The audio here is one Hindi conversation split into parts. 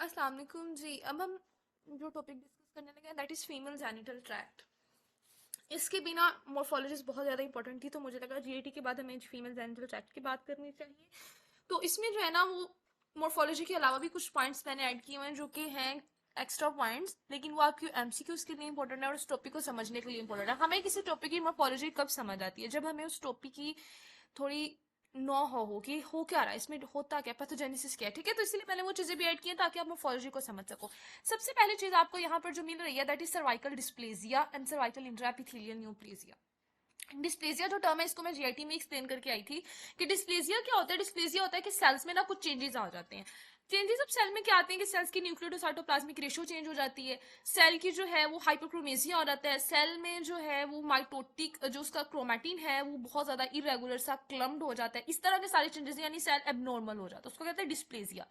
अस्सलाम वालेकुम जी। अब हम जो टॉपिक डिस्कस करने लगे that is female genital tract. इसके बिना मॉर्फोलॉजिस्ट बहुत ज़्यादा इंपॉर्टेंट थी, तो मुझे लगा जीआईटी के बाद हमें फीमेल जेनिटल ट्रैक्ट की बात करनी चाहिए। तो इसमें जो है ना वो मॉर्फोलॉजी के अलावा भी कुछ पॉइंट्स मैंने ऐड किए हुए हैं जो कि हैं एक्स्ट्रा पॉइंट्स, लेकिन वो आपकी एमसीक्यूज के लिए इंपॉर्टेंट है और उस टॉपिक को समझने के लिए इंपॉर्टेंट है। हमें किसी टॉपिक की मॉर्फोलॉजी कब समझ आती है? जब हमें उस टॉपिक की थोड़ी नो हो कि हो क्या रहा है, इसमें होता क्या, पैथोजेनेसिस क्या है। ठीक है, तो इसलिए मैंने वो चीजें भी ऐड की हैं ताकि आप मॉर्फोलॉजी को समझ सको। सबसे पहली चीज आपको यहाँ पर जो मिल रही है that is cervical dysplasia and cervical intraepithelial neoplasia. Dysplasia जो टर्म है इसको मैं जीआईटी में एक्सप्लेन करके आई थी कि डिस्प्लेजिया क्या होता है। डिस्प्लेजिया होता है कि सेल्स में ना कुछ चेंजेस आ जाते हैं। चेंजेस अब सेल में क्या आते हैं कि सेल्स की न्यूक्लियोसाइटोप्लाज्मिक रेशियो चेंज हो जाती है। सेल की जो है वो हाइपरक्रोमेसिया हो जाता है। सेल में जो है वो माइटोटिक जो उसका क्रोमैटिन है वो बहुत ज्यादा इरेगुलर सा क्लम्प्ड हो जाता है। इस तरह के सारे चेंजेस यानी सेल एबनॉर्मल हो जाता है, उसको कहते हैं डिस्प्लेजिया।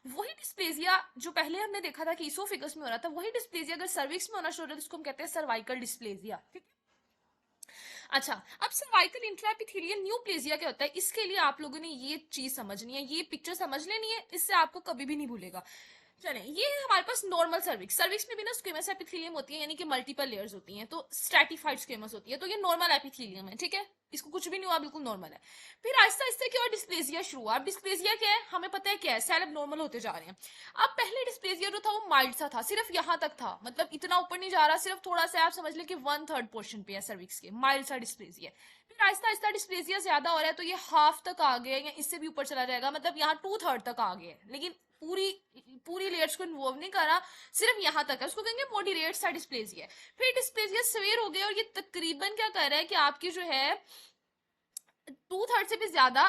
वही डिस्प्लेजिया जो पहले हमने देखा था कि इसोफिगस में हो रहा था, वही डिस्प्लेजिया अगर सर्विक्स में होना शुरू हो रहा है तो उसको हम कहते हैं सर्वाइकल डिस्प्लेजिया। ठीक है। अच्छा, अब सर्वाइकल इंट्राएपिथेलियल न्यूप्लेजिया क्या होता है, इसके लिए आप लोगों ने ये चीज समझनी है, ये पिक्चर समझ लेनी है, इससे आपको कभी भी नहीं भूलेगा। चले, ये है हमारे पास नॉर्मल सर्विक्स। सर्विक्स में भी ना स्क्वेमस एपिथेलियम होती है, यानी कि मल्टीपल लेयर्स होती हैं, तो स्ट्रैटिफाइड स्क्वेमस होती है, तो ये नॉर्मल एपिथेलियम है। ठीक है, इसको कुछ भी नहीं हुआ, बिल्कुल नॉर्मल है। फिर आहिस्ता आहिस्ता क्या हुआ, डिस्प्लेजिया शुरू हुआ। अब डिस्प्लेजिया क्या है हमें पता है क्या है, सेल अब नॉर्मल होते जा रहे हैं। अब पहले डिस्प्लेजिया जो था वो माइल्ड सा था, सिर्फ यहां तक था, मतलब इतना ऊपर नहीं जा रहा, सिर्फ थोड़ा सा आप समझ लें कि 1/3 पोर्शन पे है सर्विक्स के, माइल्ड सा डिस्प्लेजिया। फिर आहिस्ता आहिस्ता डिस्प्लेजिया ज्यादा हो रहा है, तो ये हाफ तक आ गया या इससे भी ऊपर चला जाएगा, मतलब यहाँ 2/3 तक आ गया है, लेकिन पूरी पूरी लेयर्स को इन्वॉल्व नहीं करा, सिर्फ यहाँ तक है, उसको कहेंगे मॉडरेट सा डिस्प्लेजिया। फिर डिस्प्लेजिया सवेर हो गया और ये तकरीबन क्या कर रहा है कि आपकी जो है 2/3 से भी ज्यादा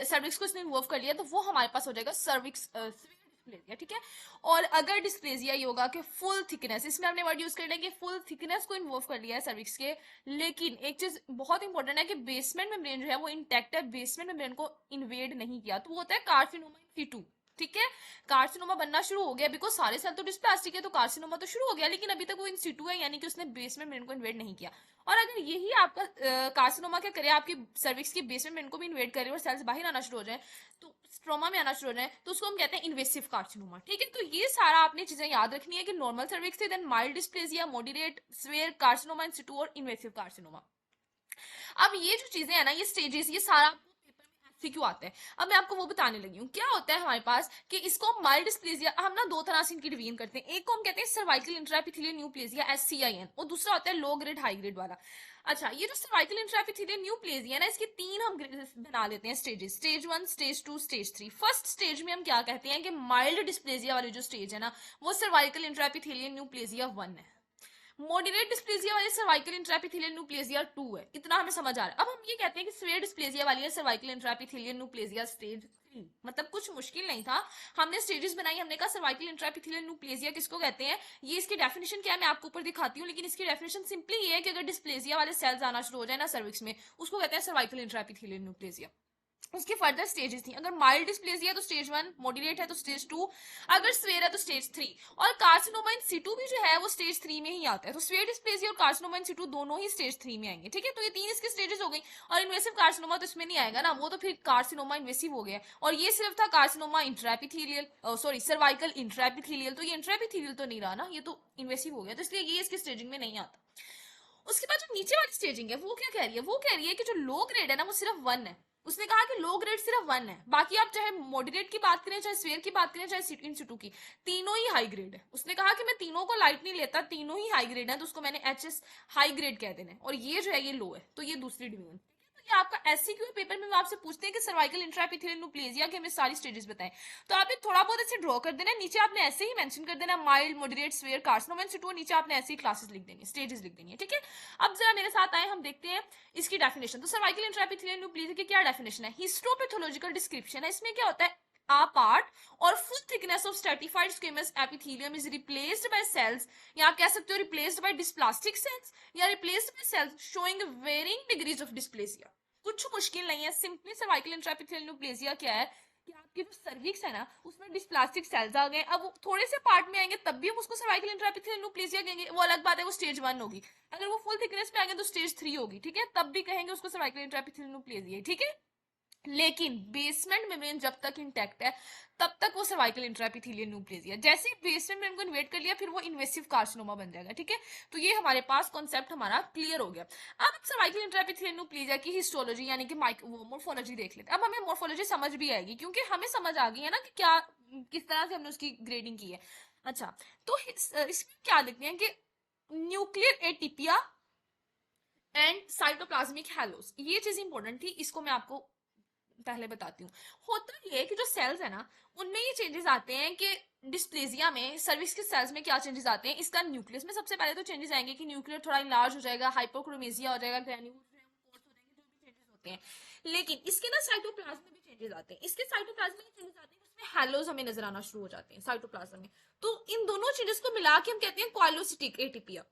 सर्विक्स को इसने इन्वॉल्व कर लिया, तो वो हमारे पास हो जाएगा सर्विक्स डिस्प्लेजिया। ठीक है, और अगर डिस्प्लेजिया ये होगा कि फुल थिकनेस, इसमें हमने वर्ड यूज करना है कि फुल थिकनेस को इन्वॉल्व कर लिया है सर्विक्स के, लेकिन एक चीज बहुत इंपॉर्टेंट है कि बेसमेंट मेम्ब्रेन जो है वो इंटैक्ट है, बेसमेंट मेम्ब्रेन को इन्वेड नहीं किया, तो वो होता है कार्सिनोमा इन सिटू। ठीक है, कार्सिनोमा बनना शुरू हो गया, बिकॉज सारे सेल तो डिस्प्लास्टिक है, तो कार्सिनोमा तो शुरू हो गया, लेकिन अभी तक वो इन सिटू है, यानी कि उसने बेसमेंट मेम्ब्रेन को इन्वेड नहीं किया। और अगर यही आपका कार्सिनोमा क्या करे, आपकी सर्विक्स की बेसमेंट मेम्ब्रेन को भी इन्वेड करे और सेल्स बाहर आना शुरू हो जाए, तो स्ट्रोमा में आना शुरू हो जाए, तो उसको हम कहते हैं इन्वेसिव कार्सिनोमा। ठीक है, तो ये सारा आपने चीजें याद रखनी है कि नॉर्मल सर्विक्स थे, then mild dysplasia, moderate, severe carcinoma in situ और इन्वेसिव कार्सिनोमा। अब ये जो चीजें है ना, ये स्टेजेस, ये सारा पेपर में एमसीक्यू आता है। अब मैं आपको वो बताने लगी हूँ क्या होता है हमारे पास कि इसको माइल्ड डिस्प्लेजिया हम ना दो तरह से इनकी डिवीजन करते हैं। एक को हम कहते हैं सर्वाइकल इंट्राएपिथेलियल न्यूप्लेजिया SCIN, और दूसरा होता है लो ग्रेड हाई ग्रेड वाला। अच्छा, ये जो सर्वाइकल इंट्राएपिथेलियल न्यूप्लेजिया है ना, इसके तीन हम बना लेते हैं stages, stage 1, stage 2, stage 3। First stage में हम क्या कहते हैं कि माइल्ड डिस्प्लेजिया वाली जो स्टेज है ना, वो सर्वाइकल इंट्राएपिथेलियल न्यूप्लेजिया 1 है। मॉडरेट डिस्प्लेजिया वाली सर्वाइकल इंट्राएपिथेलियल न्यूप्लेजिया 2 है, इतना हमें समझ आ रहा है। अब हम ये कहते हैं कि स्वेयर डिस्प्लेजिया वाली है सर्वाइकल इंट्राएपिथेलियल न्यूप्लेजिया स्टेज 3। मतलब कुछ मुश्किल नहीं था, हमने स्टेजेस बनाई, हमने कहा सर्वाइकल इंट्राएपिथेलियल न्यूप्लेजिया किसको कहते हैं, ये इसकी डेफिनेशन क्या है मैं आपको ऊपर दिखाती हूँ, लेकिन इसकी डेफिनेशन सिंपली ये है कि अगर डिस्प्लेजिया वाले सेल्स आना शुरू हो जाए ना सर्विक्स में, उसको कहते हैं सर्वाइकल इंट्राएपिथेलियल न्यूप्लेजिया। उसके फर्दर स्टेजेस थी, अगर माइल्ड डिस्प्लेजिया है तो स्टेज 1, मॉडरेट है तो स्टेज 2, अगर स्वेयर है तो स्टेज 3, और कार्सिनोमा इन सिटू भी जो है वो स्टेज 3 में ही आता है। तो स्वेयर डिस्प्लेजिया और कार्सिनोमा इन सिटू दोनों ही स्टेज 3 में आएंगे। ठीक है, तो ये तीन इसके स्टेजेस हो गई, और इन्वेसिव कार्सिनोमा तो इसमें नहीं आएगा ना, वो तो फिर कार्सिनोमा इन्वेसिव हो गया, और ये सिर्फ था carcinoma intraepithelial, sorry cervical intraepithelial, तो ये इंट्राएपिथेलियल तो नहीं रहा ना, ये तो इन्वेसिव हो गया, तो इसलिए ये इसके स्टेजिंग में नहीं आता। उसके बाद जो नीचे वाली स्टेजिंग है वो क्या कह रही है, वो कह रही है कि जो लो ग्रेड है ना वो सिर्फ 1 है। उसने कहा कि लो ग्रेड सिर्फ 1 है, बाकी आप चाहे मॉडरेट की बात करें, चाहे स्वेयर की बात करें, चाहे इन सिटू की, तीनों ही हाई ग्रेड है। उसने कहा कि मैं तीनों को लाइट नहीं लेता, तीनों ही हाई ग्रेड है, तो उसको मैंने HS हाई ग्रेड कह देना है, और ये जो है ये लो है, तो ये दूसरी डिवीजन। ये आपका SCQ पेपर में आपसे पूछते हैं कि सर्वाइकल इंट्राएपिथेलियल न्यूप्लेजिया के हमें सारी स्टेजेस बताएं, तो आपने थोड़ा बहुत ऐसे ड्रॉ कर देना है, नीचे आपने ऐसे ही मेंशन कर देना mild, moderate, severe, carcinoma in Situ, नीचे आपने ऐसे ही क्लासेस लिख देनी है, स्टेजेस लिख देनी है। ठीक है, अब जरा मेरे साथ आए, हम देखते हैं इसकी डेफिनेशन। तो सर्वाइकल इंट्राएपिथेलियल न्यूप्लेजिया की क्या डेफिनेशन है, हिस्टोपैथोलॉजिकल डिस्क्रिप्शन है। इसमें क्या होता है, a part or full thickness of stratified squamous epithelium is replaced by cells, या आप कह सकते हो replaced by dysplastic cells, या replaced by cells showing varying degrees of dysplasia। कुछ मुश्किल नहीं है, सिंपली सर्वाइकल इंट्राएपिथेलियल न्यूप्लेजिया क्या है कि आपकी जो सर्विक्स है ना उसमें डिस्प्लास्टिक सेल्स आ गए, अब वो थोड़े से पार्ट में आएंगे तब भी हम उसको सर्वाइकल इंट्राएपिथेलियल न्यूप्लेजिया कहेंगे, वो अलग बात है, वो स्टेज 1 होगी। अगर वो फुल थिकनेस पे आएंगे तो स्टेज 3 होगी। ठीक है, तब भी कहेंगे उसको सर्वाइकल इंट्राएपिथेलियल न्यूप्लेजिया। ठीक है, लेकिन बेसमेंट मेम्ब्रेन जब तक इंटैक्ट है तब तक वो सर्वाइकल इंट्राएपिथेलियल न्यूप्लेजिया, जैसे ही बेसमेंट मेम्ब्रेन को इन्वेट कर लिया फिर वो इन्वेसिव कार्सिनोमा बन जाएगा। ठीक है, तो ये हमारे पास कॉन्सेप्ट हमारा क्लियर हो गया। अब सर्वाइकल इंट्राएपिथेलियल न्यूप्लेजिया की हिस्टोलॉजी यानी कि मोर्फोलॉजी देख लेते हैं। अब हमें मोर्फोलॉजी समझ भी आएगी क्योंकि हमें समझ आ गई है ना कि क्या किस तरह से हमने उसकी ग्रेडिंग की है। अच्छा, तो इसमें क्या लिखते हैं कि न्यूक्लियर एटिपिया एंड साइटोप्लाज्मिक हैलोस, ये चीज इंपॉर्टेंट थी, इसको मैं आपको पहले बताती हूँ। होता ये है कि जो सेल्स है ना उनमें ये चेंजेस आते हैं कि डिस्प्लेजिया में सर्विक्स के सेल्स में क्या चेंजेस आते हैं, इसका न्यूक्लियस में सबसे पहले तो चेंजेस आएंगे कि न्यूक्लियर थोड़ा इनलार्ज हो जाएगा, हाइपोक्रोमेसिया हो जाएगा, ग्रैन्यूल्स जो भी चेंजेस होते हैं। लेकिन इसके ना साइटोप्लाज्म में भी चेंजेस आते हैं, इसके साइटोप्लाज्म में चेंजेस आते हैं उसमें हैलोज हमें नजर आना शुरू हो जाते हैं साइटोप्लाज्म में। तो इन दोनों चेंजेस को मिला के हम कहते हैं क्वाइलोसिटिक एटिपिया,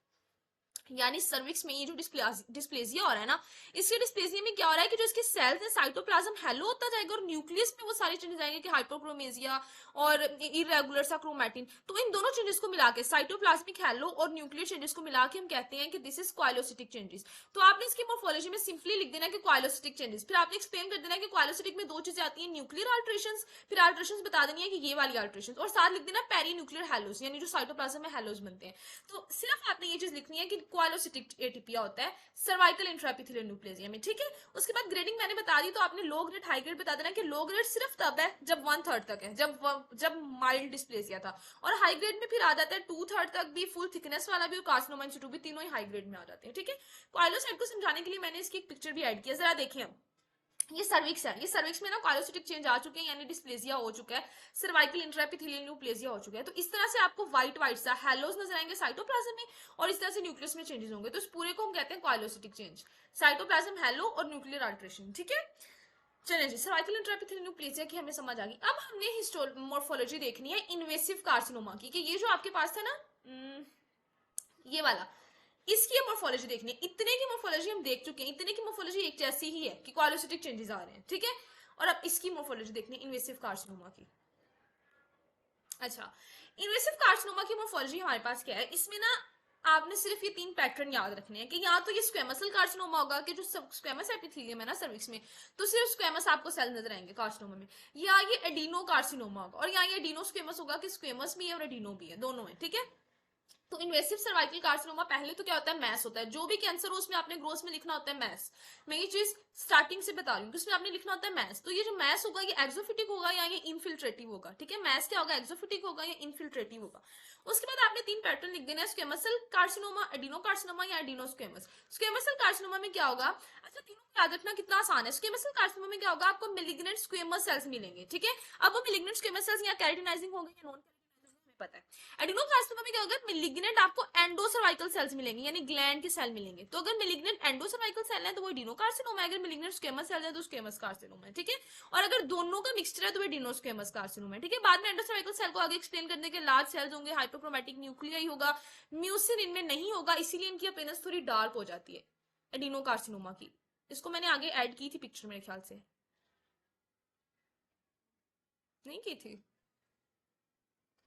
यानी सर्विक्स में ये जो डिस्प्लेजिया हो रहा है ना, इसके डिस्प्लेजिया में क्या हो रहा है कि जो इसके सेल्स है साइटोप्लाज्म हेलो होता जाएगा और न्यूक्लियस में वो सारे चेंजेस आएंगे कि हाइपोक्रोमेसिया और इरेगुलर सा क्रोमैटिन। तो इन दोनों चेंजेस को मिला के साइटोप्लाज्मिक हेलो और न्यूक्लियर चेंजेस को मिला के हम कहते हैं कि दिस इज क्वाइलोसिटिक चेंजेस। तो आपने इसकी मोर्फोलॉजी में सिंपली लिख देना कि क्वाइलोसिटिक चेंजेस, फिर आपने एक्सप्लेन कर देना कि क्वाइलोसिटिक में दो चीजें आती हैं, न्यूक्लियर अल्ट्रेशंस, फिर अल्ट्रेशंस बता देनी है कि ये वाली अल्ट्रेशंस, और साथ लिख देना पेरी न्यूक्लियर हेलोस यानी जो साइटोप्लाज्म में हेलोस बनते हैं। तो सिर्फ आपने ये चीज लिखनी है कि क्वाइलोसिटिक एटिपिया होता है सर्वाइकल इंट्राएपिथेलियल न्यूप्लेजिया में। ठीक है, उसके बाद ग्रेडिंग मैंने बता दी, तो आपने लो ग्रेड हाई ग्रेड बता देना कि लो ग्रेड सिर्फ तब है जब 1/3 तक है, जब माइल्ड डिस्प्लेसिया था, और हाई ग्रेड में फिर आ जाता है 2/3 तक भी, फुल थिकनेस वाला भी और कार्सिनोमा इन सिटू भी, तीनों ही हाई ग्रेड में आ जाते हैं। ठीक है, क्वाइलोसाइट को समझाने के लिए मैंने इसकी एक पिक्चर भी ऐड किया, जरा देखिए। ये सर्विक्स है, ये सर्विक्स में ना क्वाइलोसिटिक चेंज आ चुके हैं यानी डिस्प्लेजिया हो चुका है, सर्वाइकल इंट्राएपिथेलियल न्यूप्लेजिया हो चुका है। तो इस तरह से आपको व्हाइट व्हाइट सा हेलोस नजर आएंगे साइटोप्लाज्म में, और इस तरह से न्यूक्लियस में चेंजेस होंगे। तो इस पूरे को हम कहते हैं क्वाइलोसिटिक चेंज, साइटोप्लाज्म हेलो और न्यूक्लियर अल्ट्रेशन। ठीक है, चलिए जी, सर्वाइकल इंट्राएपिथेलियल न्यूप्लेजिया की हमें समझ आ गई। अब हमने मोर्फोलॉजी देखनी है इन्वेसिव कार्सिनोमा की, कि ये जो आपके पास था ना ये वाला, इसकी मोर्फोलॉजी देखनी है। इतने की मोर्फोलॉजी हम देख चुके हैं, इतने की मोर्फोलॉजी एक जैसी ही है कि क्वालिसिटिक चेंजेस आ रहे हैं। ठीक है, और अब इसकी मोर्फोलॉजी देखनी है इन्वेसिव कार्सिनोमा की। अच्छा, इन्वेसिव कार्सिनोमा की मोर्फोलॉजी हमारे पास क्या है, इसमें ना आपने सिर्फ ये 3 पैटर्न याद रखने हैं कि या तो ये स्क्वेमसल कार्सिनोमा होगा कि जो स्क्वेमस एपिथेलियम है ना सर्विक्स में, तो सिर्फ स्क्वेमस आपको सेल नजर आएंगे कार्सिनोमा में, या ये एडिनो कार्सिनोमा होगा, और या ये एडिनो स्क्वेमस होगा कि स्क्वेमस भी है और एडिनो भी है, दोनों है। ठीक है, तो इन्वेसिव सर्वाइकल कार्सिनोमा पहले तो क्या होता है, मैस होता है। जो भी कैंसर हो उसमें आपने ग्रोथ में लिखना होता है मैस। मैं ये चीज स्टार्टिंग से बता रही हूँ कि उसमें आपने लिखना होता है मैस। तो ये जो मैस होगा ये एक्सोफिटिक होगा या ये इनफिल्ट्रेटिव होगा। ठीक है, मैस क्या होगा, एक्सोफिटिक होगा या इनफिल्ट्रेटिव होगा। उसके बाद आपने 3 पैटर्न लिख देना है, स्क्वेमसल कार्सिनोमा, एडिनो कार्सिनोमा या एडिनो स्क्वेमस। स्क्वेमसल कार्सिनोमा में क्या होगा, अच्छा तीनों याद रखना कितना आसान है। स्क्वेमसल कार्सिनोमा में क्या होगा, आपको मेलिग्नेंट स्क्वेमस सेल्स मिलेंगे। ठीक है, अब वो मेलिग्नेंट स्क्वेमस सेल्स या कैरेटिनाइजिंग होंगे या नॉन पता है। एडिनोकार्सिनोमा में क्या होगा, मेलिग्नेंट आपको एंडोसर्वाइकल सेल्स मिलेंगे यानी ग्लैंड के सेल मिलेंगे। तो अगर मेलिग्नेंट एंडोसर्वाइकल सेल है तो वो एडिनोकार्सिनोमा है, अगर मेलिग्नेंट स्क्वेमस सेल है तो स्क्वेमस कार्सिनोमा है। ठीक है, और अगर दोनों का मिक्सचर है तो वो एडिनोस्क्वेमस कार्सिनोमा है। ठीक है, बाद में एंडोसर्वाइकल सेल को आगे एक्सप्लेन करने के लार्ज सेल्स होंगे, हाइपोक्रोमैटिक न्यूक्लियाई होगा, म्यूसिन इनमें नहीं होगा, इसीलिए इनकी अपीयरेंस थोड़ी डार्क हो जाती है एडिनोकार्सिनोमा की। इसको मैंने आगे ऐड की थी पिक्चर मेरे ख्याल से, नहीं की थी,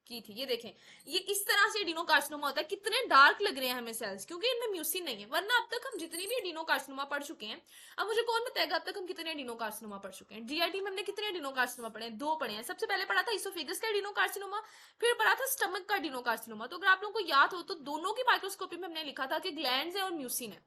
की थी, ये देखें, ये इस तरह से एडिनोकार्सिनोमा होता है। कितने डार्क लग रहे हैं हमें सेल्स, क्योंकि इनमें म्यूसिन नहीं है। वरना अब तक हम जितनी भी एडिनोकार्सिनोमा पढ़ चुके हैं, अब मुझे कौन बताएगा अब तक हम कितने एडिनोकार्सिनोमा पढ़ चुके हैं। जीआईटी में हमने कितने एडिनोकार्सिनोमा पढ़े हैं, 2 पढ़े हैं। सबसे पहले पढ़ा था इसोफेगस का एडिनोकार्सिनोमा, फिर पढ़ा था स्टमक का एडिनोकार्सिनोमा। तो अगर आप लोगों को याद हो तो दोनों की माइक्रोस्कोपी में हमने लिखा था कि ग्लैंड्स है और म्यूसिन है।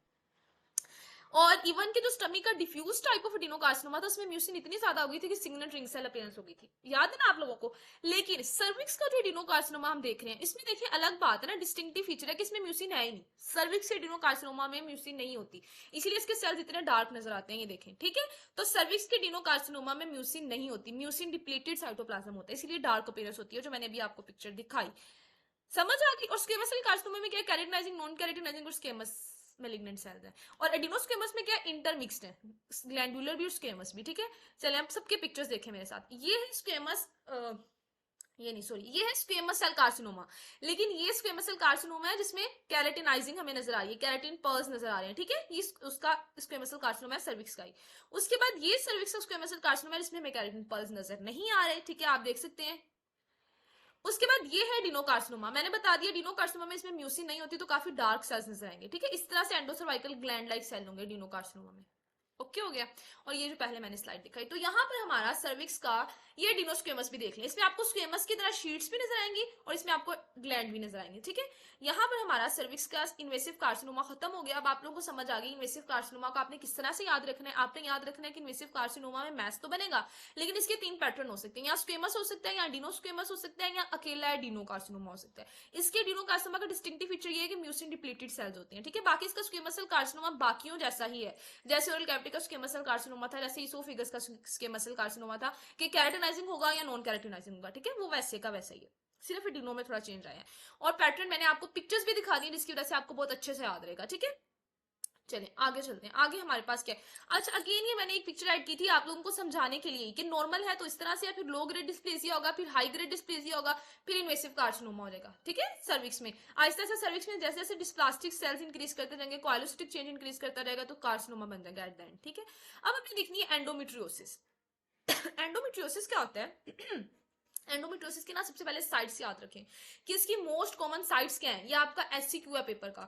और इवन के जो स्टमी का डिफ्यूज टाइप ऑफ एडिनोकार्सिनोमा था उसमें म्यूसिन इतनी ज्यादा हो गई थी कि सिग्नल रिंग सेल अपीयरेंस हो गई थी, याद है ना आप लोगों को। लेकिन सर्विक्स का जो एडिनोकार्सिनोमा हम देख रहे हैं, इसमें देखिए अलग बात है ना, डिस्टिंक्टिव फीचर है कि इसमें म्यूसिन है ही नहीं। सर्विक्स एडिनोकार्सिनोमा में म्यूसिन नहीं होती, इसीलिए इसके सेल्स इतने डार्क नजर आते हैं, ये देखें। ठीक है, तो सर्विक्स के एडिनोकार्सिनोमा में म्यूसिन नहीं होती, म्यूसिन डिप्लीटेड साइटोप्लाज्म होता है, इसलिए डार्क अपीयरेंस होती है, जो मैंने अभी आपको पिक्चर दिखाई। समझ आ गई। और स्क्वेमस सेल कार्सिनोमा में क्या है, कैरेटिनाइजिंग, नॉन कैरेटिनाइजिंग और स्क्वेमस मेलिग्नेंट सेल्स है। और एडिनोस्क्वेमस में क्या है, इंटरमिक्स्ड है, ग्लैंडुलर भी और स्क्वेमस भी। ठीक है, चलिए आप सबके पिक्चर्स देखें मेरे साथ। ये है स्क्वेमस, ये नहीं सॉरी, ये है स्क्वेमस सेल कार्सिनोमा। लेकिन ये स्क्वेमस सेल कार्सिनोमा है जिसमें कैरेटिनाइजिंग हमें नजर आ रही है, कैरेटिन पर्ल्स नजर आ रहे हैं। ठीक है, ये उसका स्क्वेमस सेल कार्सिनोमा है सर्विक्स का ही। उसके बाद ये सर्विक्स का स्क्वेमस सेल कार्सिनोमा है जिसमें हमें कैरेटिन पर्ल्स नजर नहीं आ रहे। ठीक है, आप देख सकते हैं। उसके बाद ये है डिनोकार्सिनोमा, मैंने बता दिया डिनोकार्सिनोमा में इसमें म्यूसिन नहीं होती, तो काफी डार्क सेल्स नजर आएंगे। ठीक है, इस तरह से एंडोसर्वाइकल ग्लैंड लाइक सेल होंगे डिनोकार्सिनोमा में। ओके हो गया। और ये जो पहले मैंने स्लाइड दिखाई, तो यहाँ पर हमारा सर्विक्स का ये डिनोस्क्वेमस भी देख लें, इसमें आपको स्क्वेमस की तरह शीट्स भी नजर आएंगी और इसमें आपको ग्लैंड भी नजर आएंगे, ठीक है। यहाँ पर हमारा सर्विक्स का इन्वेसिव कार्सिनोमा खत्म हो गया। अब आप लोगों को समझ आ गई इन्वेसिव कार्सिनोमा को आपने किस तरह से याद रखना है। आपने याद रखना है कि इन्वेसिव कार्सिनोमा में मैस तो बनेगा, लेकिन इसके 3 पैटर्न हो सकते हैं, या स्क्वेमस हो सकता है, या डिनोस्क्वेमस हो सकता है, या अकेला डिनो कार्सिनोमा हो सकता है। इसके डिनो कार्सिनोमा का डिस्टिंक्टिव फीचर ये है कि म्यूसिन डिप्लीटेड सेल्स होती हैं, ठीक है। बाकी इसका स्क्वेमस सेल कार्सिनोमा बाकियों जैसा ही है, जैसे ओरल कैविटी का स्क्वेमस सेल कार्सिनोमा था, जैसे इसोफिगस का स्क्वेमस सेल कार्सिनोमा था कि कैरेटिनाइजिंग होगा या नॉन कैरेटिनाइजिंग होगा, ठीक है, वो वैसे का वैसा ही है, सिर्फ डिनो में थोड़ा चेंज आया है। और पैटर्न मैंने आपको पिक्चर्स भी दिखा दी जिसकी वजह से आपको बहुत अच्छे से याद रहेगा, ठीक है। चलिए आगे चलते हैं। आगे हमारे पास क्या है, अच्छा अगेन ये मैंने एक पिक्चर ऐड की थी आप लोगों को समझाने के लिए कि नॉर्मल है तो इस तरह से, या फिर लो ग्रेड डिस्प्लेसिया होगा, फिर हाई ग्रेड डिस्प्लेसिया होगा, फिर इन्वेसिव कार्सिनोमा हो जाएगा, ठीक है। सर्विक्स में आहिस्ता आहिस्ता सर्विक्स में जैसे जैसे डिस्प्लास्टिक सेल्स इंक्रीज करते जाएंगे, कोएलोसिटिक चेंज इंक्रीज करता रहेगा, तो कार्सिनोमा बन जाएगा एट द एंड, ठीक है। अब हमें देखनी है एंडोमेट्रियोसिस। एंडोमेट्रियोसिस क्या होता है? एंडोमेट्रियोसिस के ना सबसे पहले साइट्स याद रखें कि इसकी मोस्ट कॉमन साइट्स क्या है, ये आपका एससीक्यू है पेपर का,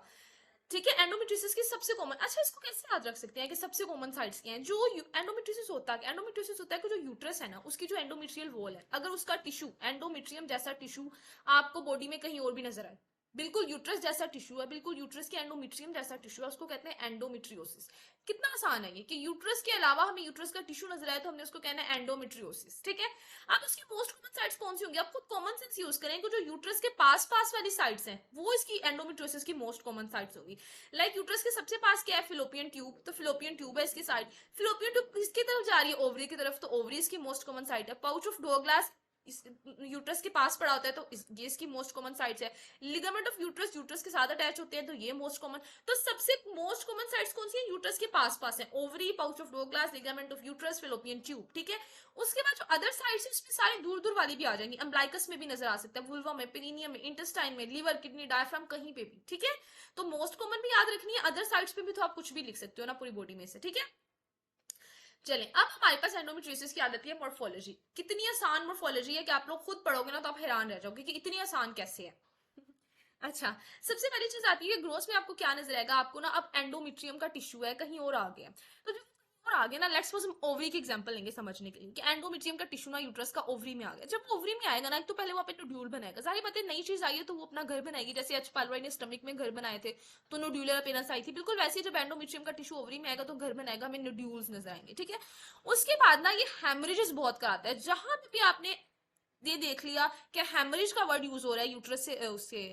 ठीक है। एंडोमेट्रियोसिस की सबसे कॉमन, अच्छा इसको कैसे याद रख सकते हैं कि सबसे कॉमन साइट्स क्या हैं? जो एंडोमेट्रियोसिस होता है, एंडोमेट्रियोसिस होता है कि जो यूट्रस है ना, उसकी जो एंडोमेट्रियल वॉल है, अगर उसका टिश्यू एंडोमेट्रियम जैसा टिश्यू आपको बॉडी में कहीं और भी नजर आए, बिल्कुल यूट्रस जैसा टिश्यू है, बिल्कुल यूट्रस के एंडोमेट्रियम जैसा टिश्यू है, उसको कहते हैं एंडोमेट्रियोसिस। कितना आसान है ये कि यूट्रस के अलावा हमें यूट्रस का टिश्यू नजर आए तो हमने उसको कहना है एंडोमेट्रियोसिस, ठीक है। अब उसकी मोस्ट कॉमन साइट्स कौन सी होंगी? आप खुद कॉमन सेंस यूज करें कि जो यूट्रस के पास पास वाली साइट्स हैं वो इसकी एंडोमेट्रियोसिस की मोस्ट कॉमन साइट्स होगी। लाइक यूट्रस के सबसे पास क्या है? फिलोपियन ट्यूब, तो फिलोपियन ट्यूब है इसकी साइड। फिलोपियन ट्यूब किसकी तरफ जा रही है? ओवरी की तरफ, तो ओवरी इसकी मोस्ट कॉमन साइट है। पाउच ऑफ डोगलास इस यूट्रस के पास पड़ा होता है, तो ये इसकी मोस्ट कॉमन साइट्स है। लिगामेंट ऑफ यूट्रस यूट्रस के साथ अटैच होते हैं, तो ये मोस्ट कॉमन। तो सबसे मोस्ट कॉमन साइट्स कौन सी है? यूट्रस के पास पास है, ovary, pouch of Douglas, ligament of uterus, fallopian tube, ठीक है। उसके बाद जो अदर साइट्स है उसमें सारी दूर दूर वाली भी आ जाएंगी। अम्ब्लाइकस में भी नजर आ सकता है, वुल्वा में, पेरिनियम में, इंटेस्टाइन में, लीवर, किडनी, डायफ्राम, कहीं पे भी, ठीक है। तो मोस्ट कॉमन भी याद रखनी है, अदर साइट्स पे भी तो आप कुछ भी लिख सकते हो ना पूरी बॉडी में से, ठीक है। चलें, अब हमारे पास एंडोमेट्रियोसिस की आदत है मॉर्फोलॉजी। कितनी आसान मॉर्फोलॉजी है कि आप लोग खुद पढ़ोगे ना तो आप हैरान रह जाओगे कि इतनी आसान कैसे है। अच्छा, सबसे पहली चीज आती है ग्रोथ में, आपको क्या नजर आएगा? आपको ना अब एंडोमेट्रियम का टिश्यू है कहीं और आ गया, तो जो और आ गया ना, लेट्स सपोज हम ओवरी की एग्जांपल लेंगे समझने के लिए कि एंडोमेट्रियम का टिश्यू ना यूट्रस का ओवरी में आ गया। जब ओवरी में आएगा ना, एक तो पहले वो अपने नोड्यूल बनाएगा, जाहिर बात है नई चीज आई है तो वो अपना घर बनाएगी, जैसे एच पालवाई ने स्टमक में घर बनाए थे तो नोड्यूलर अपीयरेंस आई थी, बिल्कुल वैसे ही जब एंडोमेट्रियम का टिश्यू ओवरी में आएगा तो घर बनाएगा, हमें नोड्यूल्स नजर आएंगे, ठीक है। उसके बाद ना ये हेमरेजेस बहुत कराता है। जहां भी आपने ये देख लिया कि हेमरेज का वर्ड यूज हो रहा है यूट्रस से उससे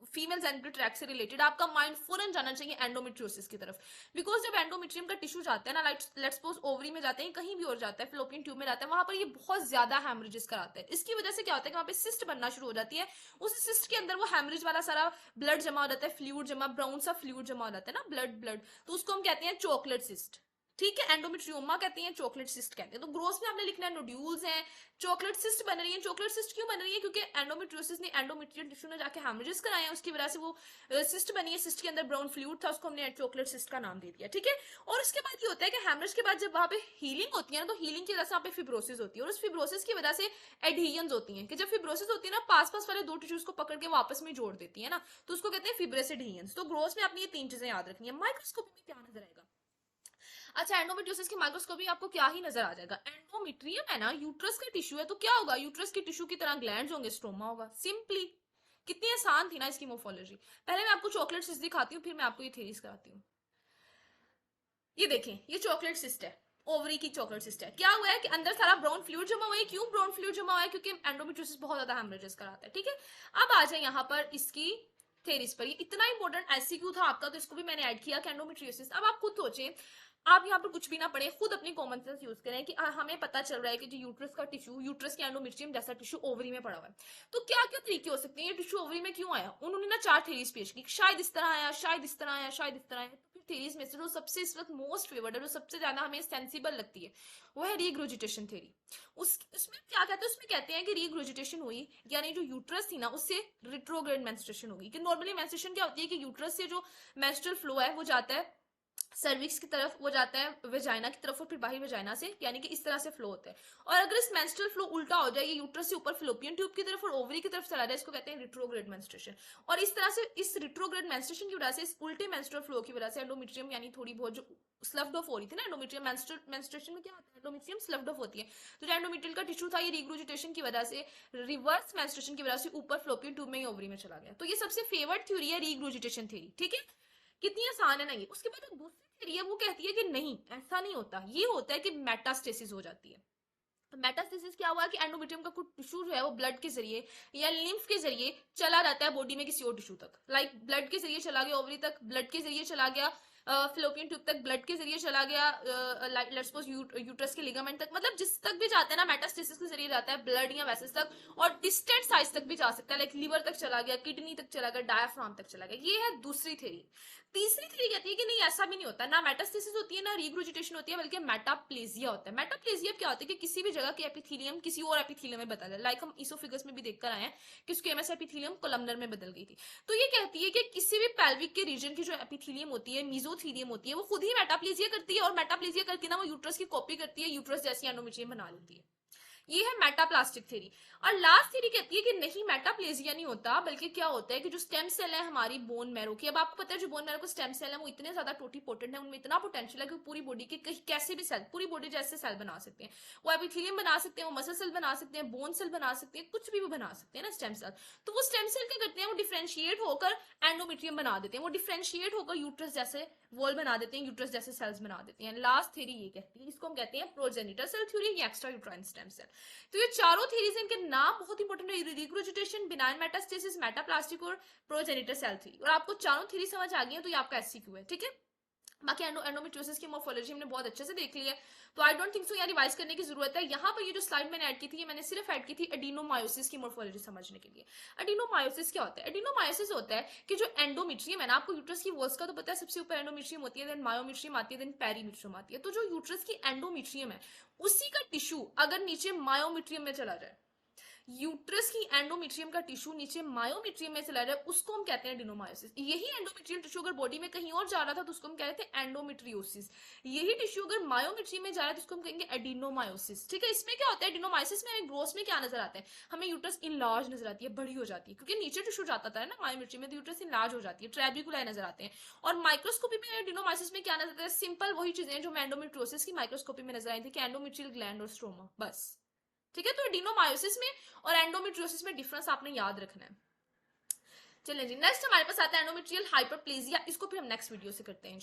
फीमेल जेनिटल ट्रैक्ट से रिलेटेड, आपका माइंड फौरन जाना चाहिए एंडोमेट्रियोसिस की तरफ। बिकॉज जब एंडोमेट्रियम का टिश्यू जाता है ना, लेट्स सपोज ओवरी में जाते हैं, कहीं भी और जाता है, फिलोपियन ट्यूब में जाता है, वहां पर ये बहुत ज्यादा हेमरेजेस कराता है। इसकी वजह से क्या होता है कि वहां पे सिस्ट बनना शुरू हो जाती है। उस सिस्ट के अंदर वो हेमरेज वाला सारा ब्लड जमा हो जाता है, फ्लूइड जमा, ब्राउन सा फ्लूइड जमा हो जाता है ना, ब्लड ब्लड, तो उसको हम कहते हैं चॉकलेट सिस्ट, ठीक है। एंडोमेट्रियोमा कहते हैं, चॉकलेट सिस्ट कहते हैं। तो ग्रोथ में आपने लिखना है नोड्यूल्स हैं, चॉकलेट सिस्ट बन रही है। चॉकलेट सिस्ट क्यों बन रही है? क्योंकि एंडोमेट्रियोसिस ने एंडोमेट्रियल टिश्यू ने जाके हेमरेजेस कराए हैं, उसकी वजह से वो सिस्ट बनी है। सिस्ट के अंदर ब्राउन फ्लूइड था, उसको हमने चॉकलेट सिस्ट का नाम दे दिया, ठीक है। और उसके बाद ये होता है कि हेमरेज के बाद जब वहां पे हीलिंग होती है ना, तो हीलिंग की वजह से वहां पे फिब्रोसिस होती है, और उस फिब्रोसिस की वजह से एडहीजन होती है, कि जब फिब्रोसिस होती है ना, पास पास वाले दो टिश्यूज को पकड़ के वापस में जोड़ देती है ना, तो उसको कहते हैं फिब्रस एडहीजन। तो ग्रोथ में आपने ये 3 चीजें याद रखनी है। माइक्रोस्कोपी में क्या नजर आएगा? अच्छा, एंडोमेट्रियोसिस की माइक्रोस्कोपी आपको क्या ही नजर आ जाएगा? एंडोमेट्रियम है ना, यूट्रस का टिश्यू है, तो क्या होगा? यूट्रस के टिश्यू की तरह ग्लैंड्स होंगे, स्ट्रोमा होगा, सिंपली। कितनी आसान थी ना इसकी मोफोलॉजी। पहले मैं आपको चॉकलेट सिस्ट दिखाती हूँ, फिर मैं आपको ये थेरीज कराती हूँ। ये देखें, ये चॉकलेट सिस्ट है, ओवरी की चॉकलेट सिस्ट है। क्या हुआ है कि अंदर सारा ब्राउन फ्लूइड जमा हुआ है। क्यों ब्राउन फ्लूइड जमा हुआ है? क्योंकि एंडोमेट्रियोसिस बहुत ज्यादा हेमरेजेस कराता है, ठीक है। अब आ जाए यहाँ पर इसकी थेरीज पर। ये इतना इंपॉर्टेंट एससीक्यू था आपका, तो इसको भी मैंने ऐड किया कि एंडोमेट्रियोसिस। अब आप खुद सोचें, आप यहाँ पर कुछ भी ना पढ़े, खुद अपनी कॉमन सेंस यूज करें कि हमें पता चल रहा है कि जो यूट्रस का टिश्यू, यूट्रस के एंडोमेट्रियम जैसा टिश्यू ओवरी में पड़ा हुआ है, तो क्या क्या तरीके हो सकते हैं? ये टिश्यू ओवरी में क्यों आया? उन्होंने ना 4 थेरीज पेश की, शायद इस तरह आया, शायद इस तरह आया, शायद इस तरह आया। तो थेरीज में से जो सबसे इस वक्त मोस्ट फेवर्ड है, जो सबसे ज्यादा हमें सेंसिबल लगती है, वो है रीग्रोजिटेशन थ्योरी। उसमें क्या कहते हैं? उसमें कहते हैं कि रीग्रोजिटेशन हुई, यानी जो यूट्रस थी ना, उससे रिट्रोग्रेड मेंस्ट्रुएशन होगी। कि नॉर्मली मेंस्ट्रुएशन क्या होती है कि यूट्रस से जो मेंस्ट्रुअल फ्लो है वो जाता है सर्विक्स की तरफ वो जाता है वेजाइना की तरफ और फिर बाहर वेजाइना से, यानी कि इस तरह से फ्लो होता है। और अगर इस मेंस्ट्रुअल फ्लो उल्टा हो जाए, ये यूट्रस से ऊपर फिलोपियन ट्यूब की तरफ और ओवरी की तरफ चला जाए, इसको कहते हैं रिट्रोग्रेड मेंस्ट्रुएशन। और इस तरह से इस रिट्रोग्रेड मेंस्ट्रुएशन की वजह से, इस उल्टे मेंस्ट्रुअल फ्लो की वजह से एंडोमेट्रियम यानी थोड़ी बहुत जो स्लफ्ड ऑफ हो रही थी ना, एंडोमेट्रियम मेंस्ट्रुएशन में क्या होता है, एंडोमेट्रियम स्लफ्ड ऑफ होती है, तो जो एंडोमेट्रियल का टिश्यू था ये रिग्रोजिटेशन की वजह से, रिवर्स मेंस्ट्रुएशन की वजह से ऊपर फ्लोपियन ट्यूब में ही ओवरी में चला गया। तो ये सबसे फेवर्ड थ्योरी है रिग्रोजिटेशन थ्योरी, ठीक है। कितनी आसान है ना ये। उसके बाद दूसरी थ्योरी है, वो कहती है कि नहीं ऐसा नहीं होता, ये होता है कि मेटास्टेसिस हो जाती है। तो मेटास्टेसिस क्या हुआ कि एंडोमेट्रियम का कुछ टिश्यू जो है वो ब्लड के जरिए या लिम्फ के जरिए चला जाता है बॉडी में किसी और टिश्यू तक, लाइक ब्लड के जरिए चला गया ओवरी तक, ब्लड के जरिए चला गया फिलोपियन ट्यूब तक, ब्लड के जरिए चला गया लेट्स सपोज यूट्रस के लिगामेंट तक, मतलब जिस तक भी जाता है ना मेटास्टेसिस के जरिए जाता है ब्लड या वेसल्स तक, और डिस्टेंट साइज तक भी जा सकता है, लाइक लिवर तक चला गया, किडनी तक चला गया, डायाफ्राम तक चला गया। ये है दूसरी थ्योरी। तीसरी थ्योरी कहती है कि नहीं ऐसा भी नहीं होता, ना मेटास्टेसिस होती है ना रिग्रोजिटेशन होती है, बल्कि मेटाप्लेजिया होता है। मेटाप्लेजिया क्या होता है कि किसी भी जगह के एपिथेलियम किसी और एपिथेलियम में बदल जाए, लाइक हम इसोफिगस में भी देखकर आए हैं कि स्क्वेमस एपिथेलियम कोलमनर में बदल गई थी। तो ये कहती है कि किसी भी पेल्विक के रीजन की जो एपिथेलियम होती है, मीजोथेलियम होती है, वो खुद ही मेटाप्लेजिया करती है, और मेटाप्लेजिया करके ना वो यूट्रस की कॉपी करती है, यूट्रस जैसी एंडोमेट्रियम बना लेती है। ये है मेटाप्लास्टिक थ्योरी। और लास्ट थ्योरी कहती है कि नहीं मेटाप्लेजिया नहीं होता, बल्कि क्या होता है कि जो स्टेम सेल है हमारी बोन मैरो की, अब आपको पता है जो बोन मैरो को स्टेम सेल है वो इतने ज्यादा टोटीपोटेंट है, उनमें इतना पोटेंशियल है कि पूरी बॉडी के कहीं कैसे भी सेल, पूरी बॉडी जैसे सेल बना सकते हैं। वो एपिथेलियम बना सकते हैं, वो मसल सेल बना सकते हैं, बोन सेल बना सकते हैं, कुछ भी वो बना सकते हैं ना स्टेम सेल। तो वो स्टेम सेल क्या करते हैं, वो डिफ्रेंशिएट होकर एंडोमेट्रियम बना देते हैं, वो डिफ्रेंशिएट होकर यूट्रस जैसे वॉल बना देते हैं, यूट्रस जैसे सेल्स बना देते हैं। लास्ट थ्योरी ये कहती है, इसको हम कहते हैं प्रोजेनिटर सेल थ्योरी या एक्स्ट्रा यूट्राइन स्टेम सेल। तो ये चारों थ्योरीज, इनके नाम बहुत इंपॉर्टेंट है, रिग्रोजिटेशन, बिनाइन मेटास्टेसिस, मेटाप्लास्टिक और प्रोजेनिटर सेल थ्योरी। और आपको चारों थ्योरी समझ आ गई है तो ये आपका एससीक्यू है, ठीक है। बाकी एंडोमेट्रियोसिस की मोर्फोलॉजी हमने बहुत अच्छे से देख ली है, तो आई डोंट थिंक सो यार रिवाइज करने की जरूरत है। यहाँ पर ये जो स्लाइड मैंने ऐड की थी, ये मैंने सिर्फ ऐड की थी एडिनोमायोसिस की मोर्फोलॉजी समझने के लिए। एडिनोमायोसिस क्या होता है? एडिनोमायोसिस होता है कि जो एंडोमेट्रियम है ना, आपको यूट्रस की वॉल्स का तो पता है, सबसे ऊपर एंडोमेट्रियम होती है, देन मायोमेट्रियम आती है, देन पेरीमेट्रियम आती है। तो जो यूट्रस की एंडोमेट्रियम है उसी का टिश्यू अगर नीचे मायोमेट्रियम में चला जाए, यूट्रस की एंडोमेट्रियम का टिश्यू नीचे मायोमेट्रियम में चला जाए, उसको हम कहते हैं एडिनोमायोसिस। यही एंडोमेट्रियम टिश्यू अगर बॉडी में कहीं और जा रहा था तो उसको हम कहते हैं एंडोमेट्रियोसिस। यही टिश्यू अगर मायोमेट्रियम में जा रहा है तो उसको हम कहेंगे एडिनोमायोसिस, ठीक है। इसमें क्या होता है, एडिनोमायोसिस में हमें ग्रोथ में क्या नजर आता है, हमें यूट्रस इनलार्ज नजर आती है, बड़ी हो जाती है, क्योंकि नीचे टिश्यू जाता था ना मायोमेट्रियम में, तो यूट्रस इनलार्ज हो जाती है, ट्रेबिकुलाई नजर आते हैं। और माइक्रोस्कोपी में एडिनोमायोसिस में क्या नजर आता है, सिंपल वही चीजें जो एंडोमेट्रियोसिस की माइक्रोस्कोपी में नजर आई थी, कि एंडोमेट्रियल ग्लैंड और स्ट्रोमा, बस, ठीक है। तो एडिनोमायोसिस में और एंडोमेट्रियोसिस में डिफरेंस आपने याद रखना है। चलिए जी, नेक्स्ट हमारे पास आता है एंडोमेट्रियल हाइपरप्लेजिया, इसको फिर हम नेक्स्ट वीडियो से करते हैं।